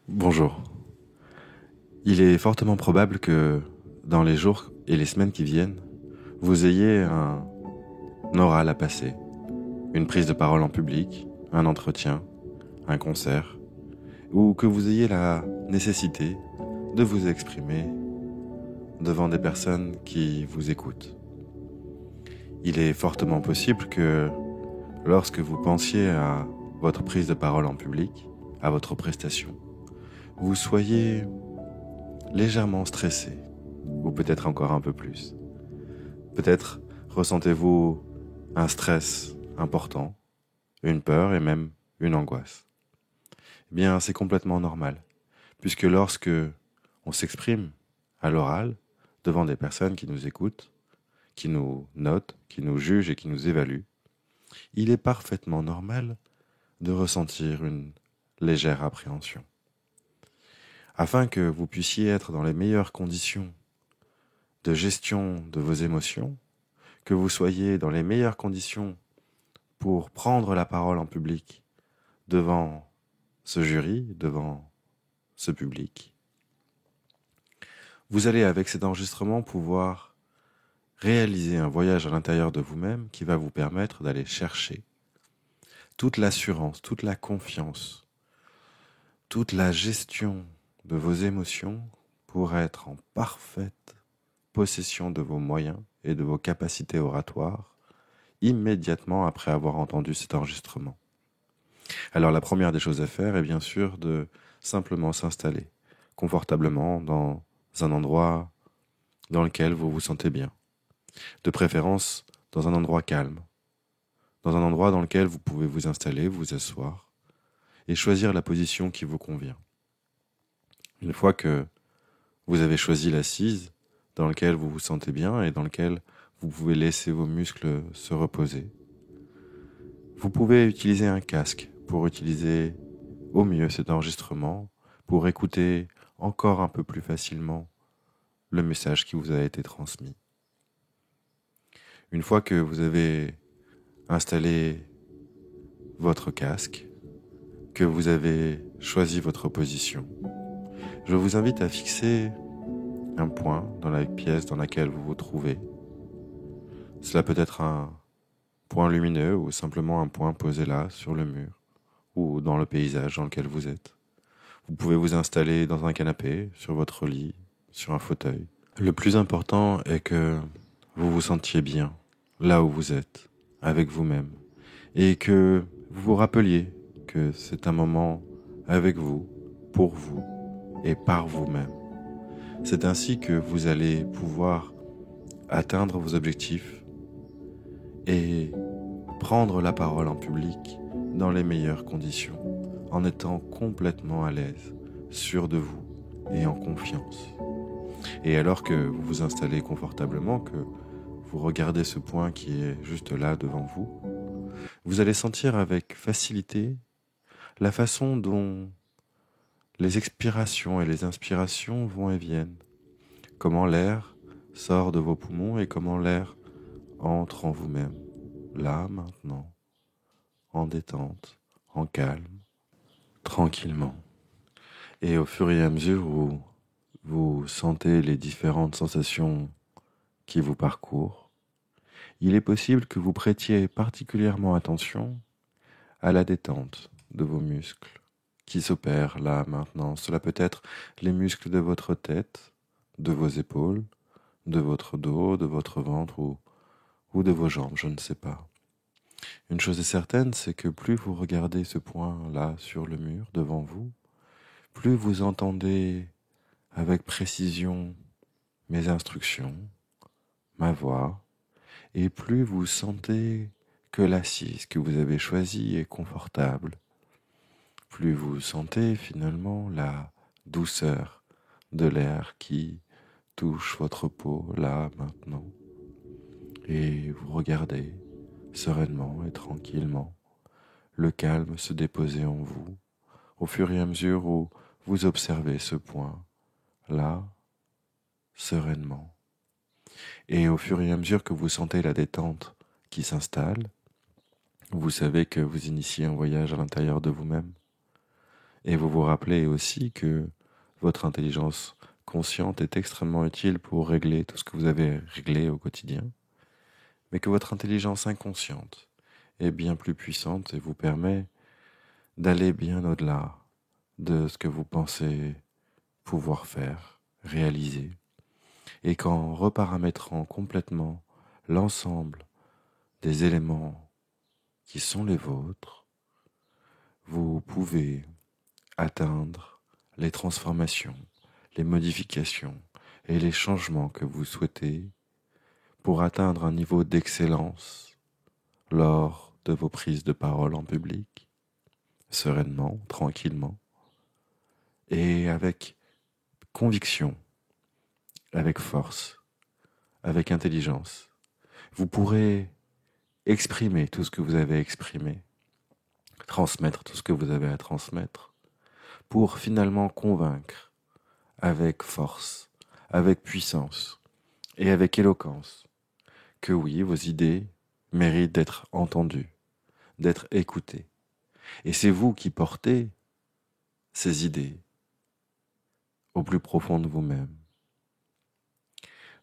Bonjour. Il est fortement probable que, dans les jours et les semaines qui viennent, vous ayez un oral à passer, une prise de parole en public, un entretien, un concert, ou que vous ayez la nécessité de vous exprimer devant des personnes qui vous écoutent. Il est fortement possible que, lorsque vous pensiez à votre prise de parole en public, à votre prestation, vous soyez légèrement stressé, ou peut-être encore un peu plus. Peut-être ressentez-vous un stress important, une peur et même une angoisse. Eh bien, c'est complètement normal, puisque lorsque on s'exprime à l'oral, devant des personnes qui nous écoutent, qui nous notent, qui nous jugent et qui nous évaluent, il est parfaitement normal de ressentir une légère appréhension. Afin que vous puissiez être dans les meilleures conditions de gestion de vos émotions, que vous soyez dans les meilleures conditions pour prendre la parole en public devant ce jury, devant ce public, vous allez avec cet enregistrement pouvoir réaliser un voyage à l'intérieur de vous-même qui va vous permettre d'aller chercher toute l'assurance, toute la confiance, toute la gestion de vos émotions pour être en parfaite possession de vos moyens et de vos capacités oratoires immédiatement après avoir entendu cet enregistrement. Alors la première des choses à faire est bien sûr de simplement s'installer confortablement dans un endroit dans lequel vous vous sentez bien. De préférence dans un endroit calme, dans un endroit dans lequel vous pouvez vous installer, vous asseoir et choisir la position qui vous convient. Une fois que vous avez choisi l'assise dans laquelle vous vous sentez bien et dans laquelle vous pouvez laisser vos muscles se reposer, vous pouvez utiliser un casque pour utiliser au mieux cet enregistrement, pour écouter encore un peu plus facilement le message qui vous a été transmis. Une fois que vous avez installé votre casque, que vous avez choisi votre position, je vous invite à fixer un point dans la pièce dans laquelle vous vous trouvez. Cela peut être un point lumineux ou simplement un point posé là sur le mur ou dans le paysage dans lequel vous êtes. Vous pouvez vous installer dans un canapé, sur votre lit, sur un fauteuil. Le plus important est que vous vous sentiez bien là où vous êtes, avec vous-même, et que vous vous rappeliez que c'est un moment avec vous, pour vous et par vous-même. C'est ainsi que vous allez pouvoir atteindre vos objectifs et prendre la parole en public dans les meilleures conditions, en étant complètement à l'aise, sûr de vous et en confiance. Et alors que vous vous installez confortablement, que vous regardez ce point qui est juste là devant vous, vous allez sentir avec facilité la façon dont les expirations et les inspirations vont et viennent, comment l'air sort de vos poumons et comment l'air entre en vous-même, là, maintenant, en détente, en calme, tranquillement. Et au fur et à mesure où vous sentez les différentes sensations qui vous parcourent, il est possible que vous prêtiez particulièrement attention à la détente de vos muscles qui s'opèrent là, maintenant. Cela peut être les muscles de votre tête, de vos épaules, de votre dos, de votre ventre ou de vos jambes, je ne sais pas. Une chose est certaine, c'est que plus vous regardez ce point-là sur le mur devant vous, plus vous entendez avec précision mes instructions, ma voix, et plus vous sentez que l'assise que vous avez choisie est confortable, plus vous sentez finalement la douceur de l'air qui touche votre peau là, maintenant, et vous regardez sereinement et tranquillement le calme se déposer en vous au fur et à mesure où vous observez ce point là, sereinement. Et au fur et à mesure que vous sentez la détente qui s'installe, vous savez que vous initiez un voyage à l'intérieur de vous-même Et vous vous rappelez aussi que votre intelligence consciente est extrêmement utile pour régler tout ce que vous avez réglé au quotidien, mais que votre intelligence inconsciente est bien plus puissante et vous permet d'aller bien au-delà de ce que vous pensez pouvoir faire, réaliser, et qu'en reparamétrant complètement l'ensemble des éléments qui sont les vôtres, vous pouvez atteindre les transformations, les modifications et les changements que vous souhaitez pour atteindre un niveau d'excellence lors de vos prises de parole en public, sereinement, tranquillement, et avec conviction, avec force, avec intelligence. Vous pourrez exprimer tout ce que vous avez exprimé, transmettre tout ce que vous avez à transmettre, pour finalement convaincre avec force, avec puissance et avec éloquence que oui, vos idées méritent d'être entendues, d'être écoutées. Et c'est vous qui portez ces idées au plus profond de vous-même.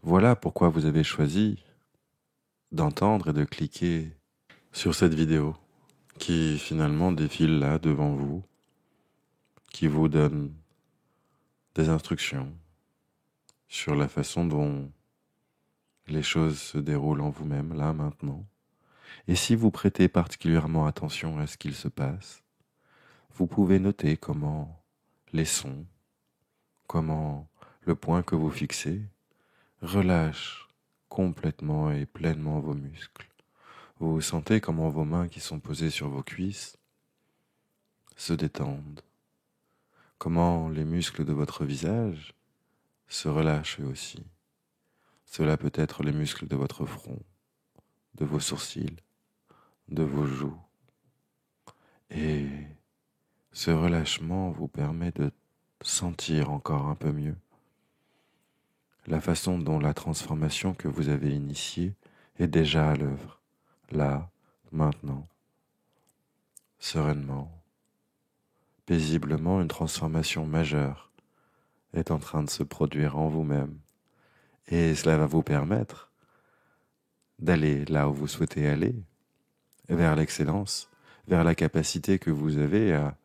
Voilà pourquoi vous avez choisi d'entendre et de cliquer sur cette vidéo qui finalement défile là devant vous, qui vous donne des instructions sur la façon dont les choses se déroulent en vous-même, là, maintenant. Et si vous prêtez particulièrement attention à ce qu'il se passe, vous pouvez noter comment les sons, comment le point que vous fixez relâche complètement et pleinement vos muscles. Vous sentez comment vos mains qui sont posées sur vos cuisses se détendent, comment les muscles de votre visage se relâchent eux aussi. Cela peut être les muscles de votre front, de vos sourcils, de vos joues. Et ce relâchement vous permet de sentir encore un peu mieux la façon dont la transformation que vous avez initiée est déjà à l'œuvre, là, maintenant, sereinement, paisiblement. Une transformation majeure est en train de se produire en vous-même, et cela va vous permettre d'aller là où vous souhaitez aller, vers l'excellence, vers la capacité que vous avez à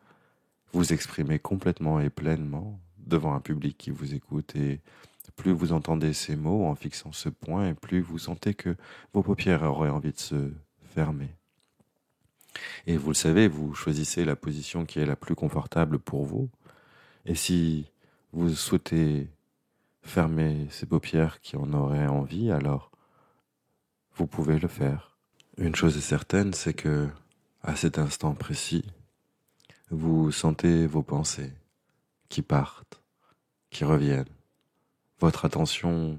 vous exprimer complètement et pleinement devant un public qui vous écoute. Et plus vous entendez ces mots en fixant ce point, et plus vous sentez que vos paupières auraient envie de se fermer. Et vous le savez, vous choisissez la position qui est la plus confortable pour vous. Et si vous souhaitez fermer ces paupières qui en auraient envie, alors vous pouvez le faire. Une chose est certaine, c'est que, à cet instant précis, vous sentez vos pensées qui partent, qui reviennent, votre attention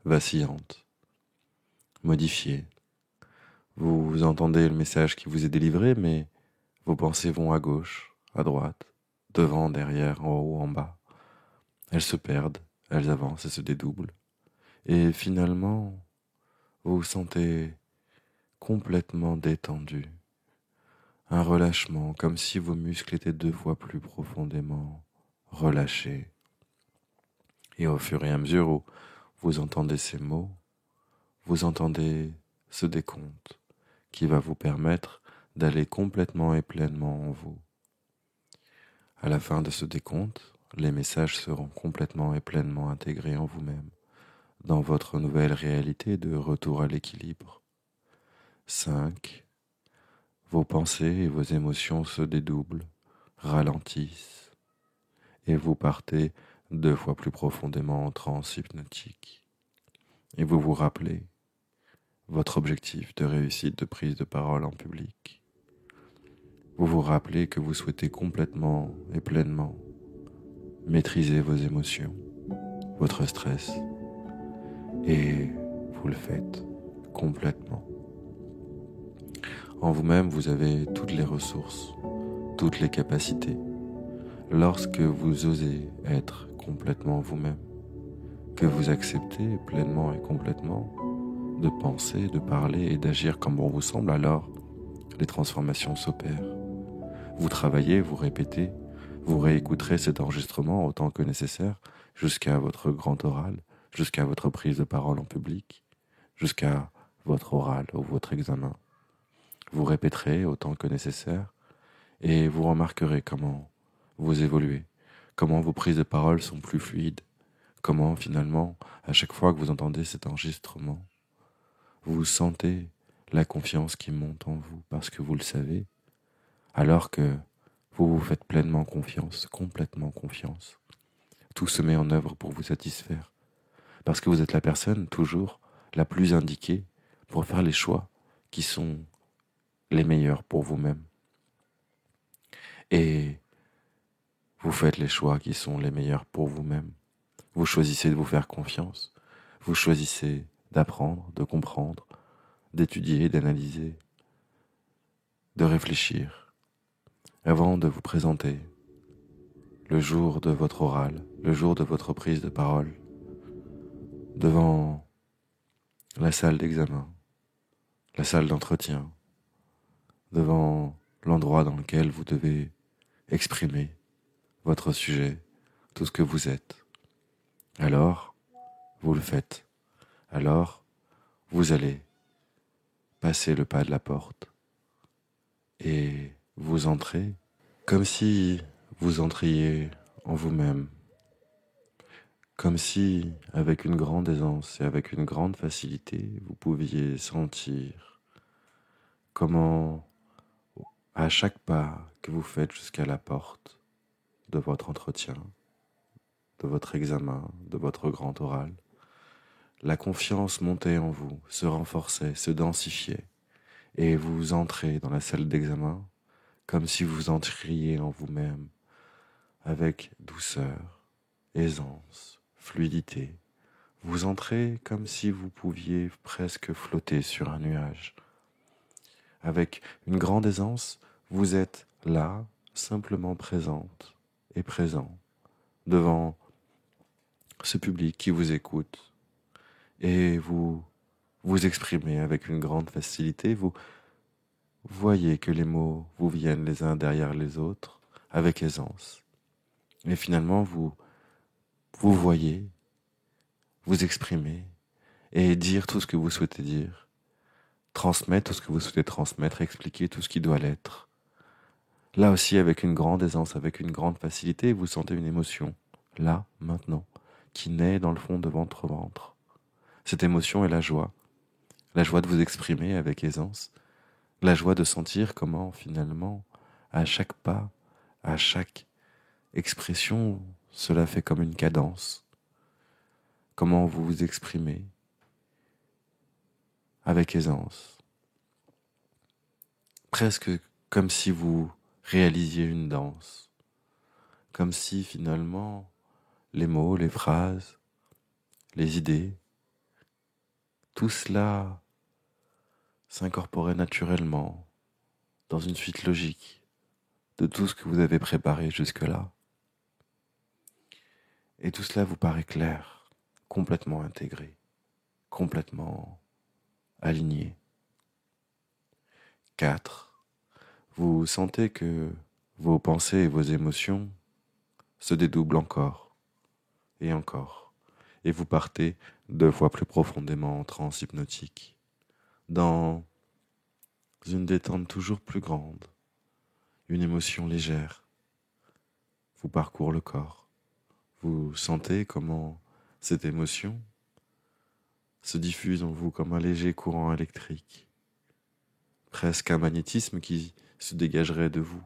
vacillante, modifiée. Vous entendez le message qui vous est délivré, mais vos pensées vont à gauche, à droite, devant, derrière, en haut, en bas. Elles se perdent, elles avancent et se dédoublent. Et finalement, vous vous sentez complètement détendu. Un relâchement, comme si vos muscles étaient 2 fois plus profondément relâchés. Et au fur et à mesure où vous entendez ces mots, vous entendez ce décompte qui va vous permettre d'aller complètement et pleinement en vous. À la fin de ce décompte, les messages seront complètement et pleinement intégrés en vous-même, dans votre nouvelle réalité de retour à l'équilibre. 5. Vos pensées et vos émotions se dédoublent, ralentissent, et vous partez 2 fois plus profondément en transe hypnotique. Et vous vous rappelez votre objectif de réussite de prise de parole en public. Vous vous rappelez que vous souhaitez complètement et pleinement maîtriser vos émotions, votre stress, et vous le faites complètement. En vous-même, vous avez toutes les ressources, toutes les capacités, lorsque vous osez être complètement vous-même, que vous acceptez pleinement et complètement de penser, de parler et d'agir comme bon vous semble, alors les transformations s'opèrent. Vous travaillez, vous répétez, Vous réécouterez cet enregistrement autant que nécessaire jusqu'à votre grand oral, jusqu'à votre prise de parole en public, jusqu'à votre oral ou votre examen. Vous répéterez autant que nécessaire et vous remarquerez comment vous évoluez, comment vos prises de parole sont plus fluides, comment finalement, à chaque fois que vous entendez cet enregistrement, vous sentez la confiance qui monte en vous parce que vous le savez, alors que vous vous faites pleinement confiance, complètement confiance. Tout se met en œuvre pour vous satisfaire, parce que vous êtes la personne toujours la plus indiquée pour faire les choix qui sont les meilleurs pour vous-même. Et vous faites les choix qui sont les meilleurs pour vous-même. Vous choisissez de vous faire confiance, vous choisissez d'apprendre, de comprendre, d'étudier, d'analyser, de réfléchir, avant de vous présenter le jour de votre oral, le jour de votre prise de parole, devant la salle d'examen, la salle d'entretien, devant l'endroit dans lequel vous devez exprimer votre sujet, tout ce que vous êtes. Alors, vous le faites. Alors, vous allez passer le pas de la porte et vous entrez comme si vous entriez en vous-même, comme si, avec une grande aisance et avec une grande facilité, vous pouviez sentir comment, à chaque pas que vous faites jusqu'à la porte de votre entretien, de votre examen, de votre grand oral, la confiance montait en vous, se renforçait, se densifiait, et vous entrez dans la salle d'examen comme si vous entriez en vous-même, avec douceur, aisance, fluidité. Vous entrez comme si vous pouviez presque flotter sur un nuage. Avec une grande aisance, vous êtes là, simplement présente et présent, devant ce public qui vous écoute, et vous vous exprimez avec une grande facilité. Vous voyez que les mots vous viennent les uns derrière les autres avec aisance. Et finalement, vous voyez, vous exprimer et dire tout ce que vous souhaitez dire, transmettre tout ce que vous souhaitez transmettre, expliquer tout ce qui doit l'être. Là aussi, avec une grande aisance, avec une grande facilité, vous sentez une émotion, là, maintenant, qui naît dans le fond de votre ventre. Cette émotion est la joie de vous exprimer avec aisance, la joie de sentir comment, finalement, à chaque pas, à chaque expression, cela fait comme une cadence. Comment vous vous exprimez avec aisance. Presque comme si vous réalisiez une danse. Comme si, finalement, les mots, les phrases, les idées, tout cela s'incorporait naturellement dans une suite logique de tout ce que vous avez préparé jusque-là. Et tout cela vous paraît clair, complètement intégré, complètement aligné. 4. Vous sentez que vos pensées et vos émotions se dédoublent encore, et vous partez 2 fois plus profondément en transe hypnotique, dans une détente toujours plus grande, une émotion légère vous parcourt le corps. Vous sentez comment cette émotion se diffuse en vous comme un léger courant électrique, presque un magnétisme qui se dégagerait de vous.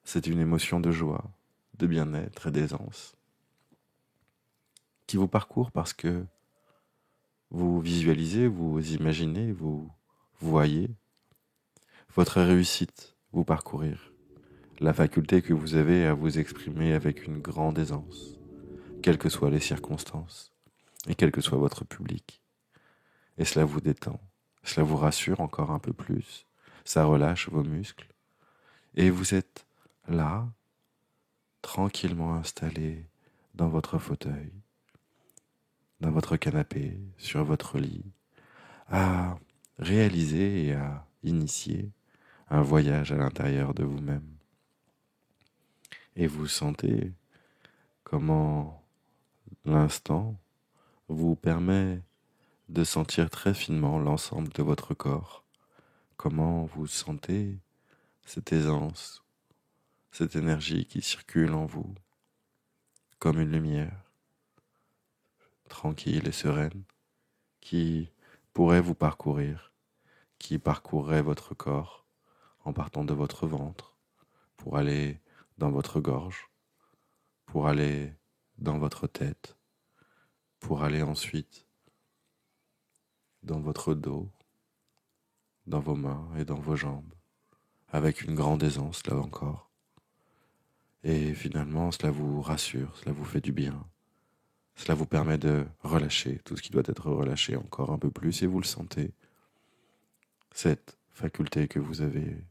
C'est une émotion de joie, de bien-être et d'aisance qui vous parcourt parce que vous visualisez, vous imaginez, vous voyez votre réussite vous parcourir, la faculté que vous avez à vous exprimer avec une grande aisance, quelles que soient les circonstances et quel que soit votre public. Et cela vous détend, cela vous rassure encore un peu plus, ça relâche vos muscles, et vous êtes là, tranquillement installé dans votre fauteuil, dans votre canapé, sur votre lit, à réaliser et à initier un voyage à l'intérieur de vous-même. Et vous sentez comment l'instant vous permet de sentir très finement l'ensemble de votre corps, comment vous sentez cette aisance, cette énergie qui circule en vous comme une lumière, tranquille et sereine, qui pourrait vous parcourir, qui parcourrait votre corps en partant de votre ventre pour aller dans votre gorge, pour aller dans votre tête, pour aller ensuite dans votre dos, dans vos mains et dans vos jambes, avec une grande aisance là encore. Et finalement, cela vous rassure, cela vous fait du bien. Cela vous permet de relâcher tout ce qui doit être relâché encore un peu plus et vous le sentez. Cette faculté que vous avez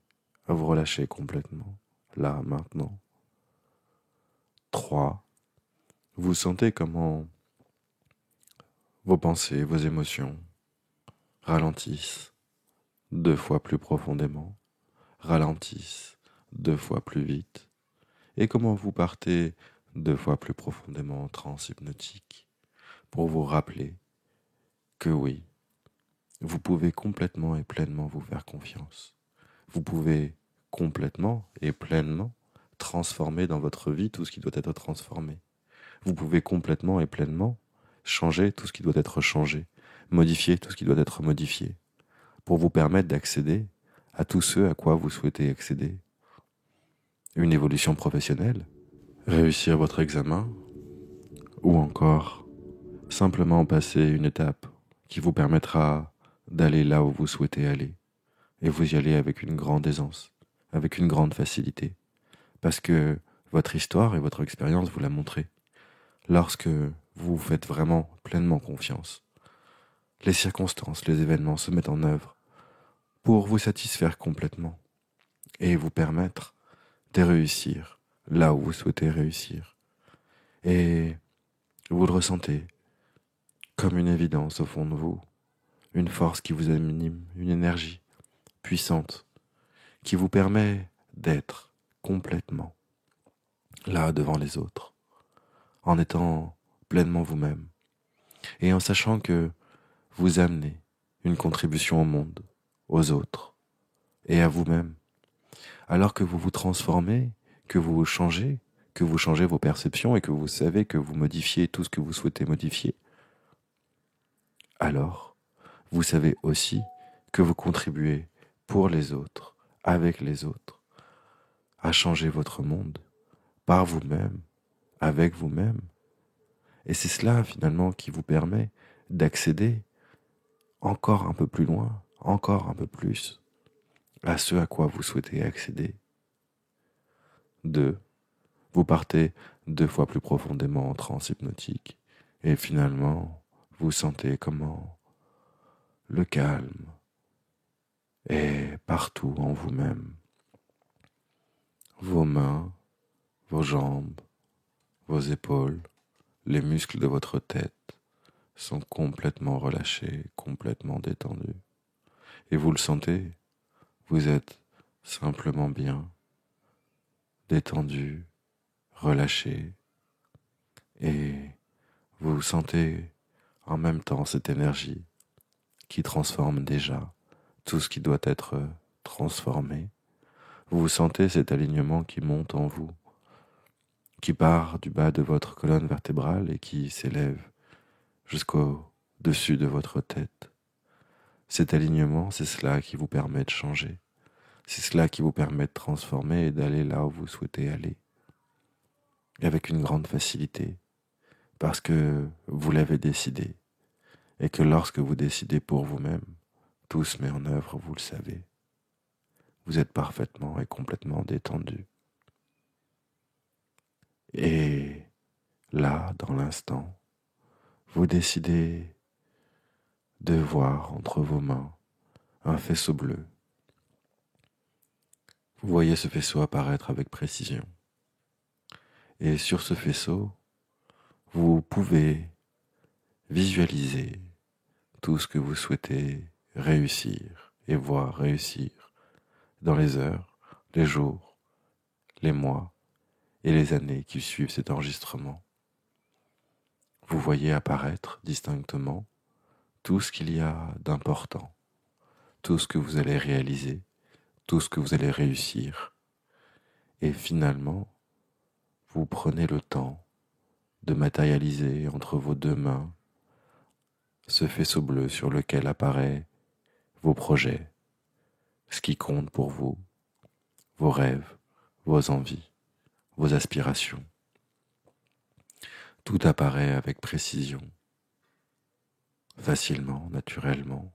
à vous relâcher complètement, là, maintenant. 3. Vous sentez comment vos pensées, vos émotions ralentissent 2 fois plus profondément, ralentissent 2 fois plus vite, et comment vous partez 2 fois plus profondément en transe hypnotique pour vous rappeler que oui, vous pouvez complètement et pleinement vous faire confiance. Vous pouvez complètement et pleinement transformer dans votre vie tout ce qui doit être transformé. Vous pouvez complètement et pleinement changer tout ce qui doit être changé, modifier tout ce qui doit être modifié, pour vous permettre d'accéder à tout ce à quoi vous souhaitez accéder. Une évolution professionnelle, réussir votre examen, ou encore simplement passer une étape qui vous permettra d'aller là où vous souhaitez aller. Et vous y allez avec une grande aisance, avec une grande facilité, parce que votre histoire et votre expérience vous l'a montré. Lorsque vous vous faites vraiment pleinement confiance, les circonstances, les événements se mettent en œuvre pour vous satisfaire complètement et vous permettre de réussir là où vous souhaitez réussir. Et vous le ressentez comme une évidence au fond de vous, une force qui vous anime, une énergie puissante qui vous permet d'être complètement là devant les autres, en étant pleinement vous-même et en sachant que vous amenez une contribution au monde, aux autres et à vous-même. Alors que vous vous transformez, que vous changez vos perceptions et que vous savez que vous modifiez tout ce que vous souhaitez modifier, alors vous savez aussi que vous contribuez pour les autres, avec les autres, à changer votre monde, par vous-même, avec vous-même. Et c'est cela finalement qui vous permet d'accéder encore un peu plus loin, encore un peu plus, à ce à quoi vous souhaitez accéder. 2. Vous partez 2 fois plus profondément en transe hypnotique et finalement, vous sentez comment le calme est partout en vous-même. Vos mains, vos jambes, vos épaules, les muscles de votre tête sont complètement relâchés, complètement détendus. Et vous le sentez, vous êtes simplement bien, détendu, relâché, et vous sentez en même temps cette énergie qui transforme déjà tout ce qui doit être transformé. Vous vous sentez cet alignement qui monte en vous, qui part du bas de votre colonne vertébrale et qui s'élève jusqu'au dessus de votre tête. Cet alignement, c'est cela qui vous permet de changer. C'est cela qui vous permet de transformer et d'aller là où vous souhaitez aller. Et avec une grande facilité, parce que vous l'avez décidé. Et que lorsque vous décidez pour vous-même, tout se met en œuvre, vous le savez. Vous êtes parfaitement et complètement détendu. Et là, dans l'instant, vous décidez de voir entre vos mains un faisceau bleu. Vous voyez ce faisceau apparaître avec précision. Et sur ce faisceau, vous pouvez visualiser tout ce que vous souhaitez réussir et voir réussir dans les heures, les jours, les mois et les années qui suivent cet enregistrement. Vous voyez apparaître distinctement tout ce qu'il y a d'important, tout ce que vous allez réaliser, tout ce que vous allez réussir. Et finalement, vous prenez le temps de matérialiser entre vos deux mains ce faisceau bleu sur lequel apparaissent vos projets, ce qui compte pour vous, vos rêves, vos envies, vos aspirations. Tout apparaît avec précision, facilement, naturellement.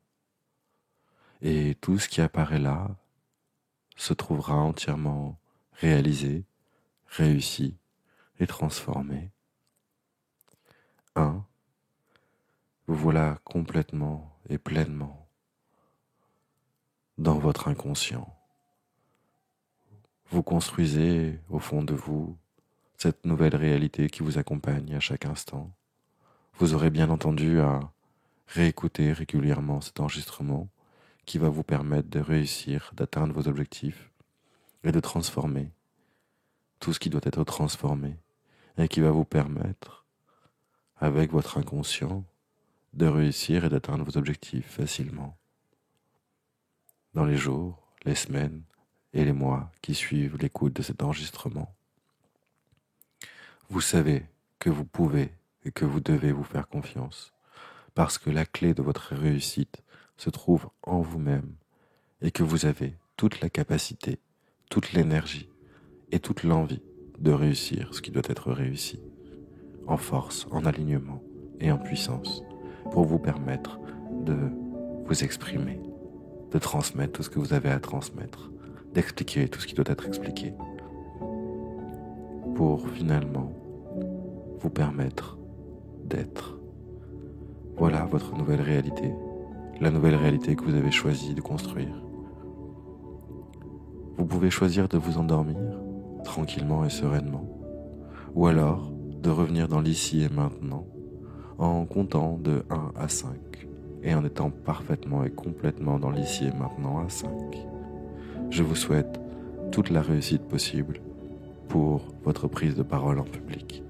Et tout ce qui apparaît là se trouvera entièrement réalisé, réussi et transformé. 1. Vous voilà complètement et pleinement dans votre inconscient. Vous construisez au fond de vous cette nouvelle réalité qui vous accompagne à chaque instant. Vous aurez bien entendu à réécouter régulièrement cet enregistrement qui va vous permettre de réussir, d'atteindre vos objectifs et de transformer tout ce qui doit être transformé et qui va vous permettre, avec votre inconscient, de réussir et d'atteindre vos objectifs facilement. Dans les jours, les semaines et les mois qui suivent l'écoute de cet enregistrement, vous savez que vous pouvez et que vous devez vous faire confiance, parce que la clé de votre réussite se trouve en vous-même et que vous avez toute la capacité, toute l'énergie et toute l'envie de réussir ce qui doit être réussi, en force, en alignement et en puissance, pour vous permettre de vous exprimer, de transmettre tout ce que vous avez à transmettre, d'expliquer tout ce qui doit être expliqué, pour finalement vous permettre d'être. Voilà votre nouvelle réalité, la nouvelle réalité que vous avez choisi de construire. Vous pouvez choisir de vous endormir tranquillement et sereinement, ou alors de revenir dans l'ici et maintenant en comptant de 1 à 5 et en étant parfaitement et complètement dans l'ici et maintenant à 5. Je vous souhaite toute la réussite possible pour votre prise de parole en public.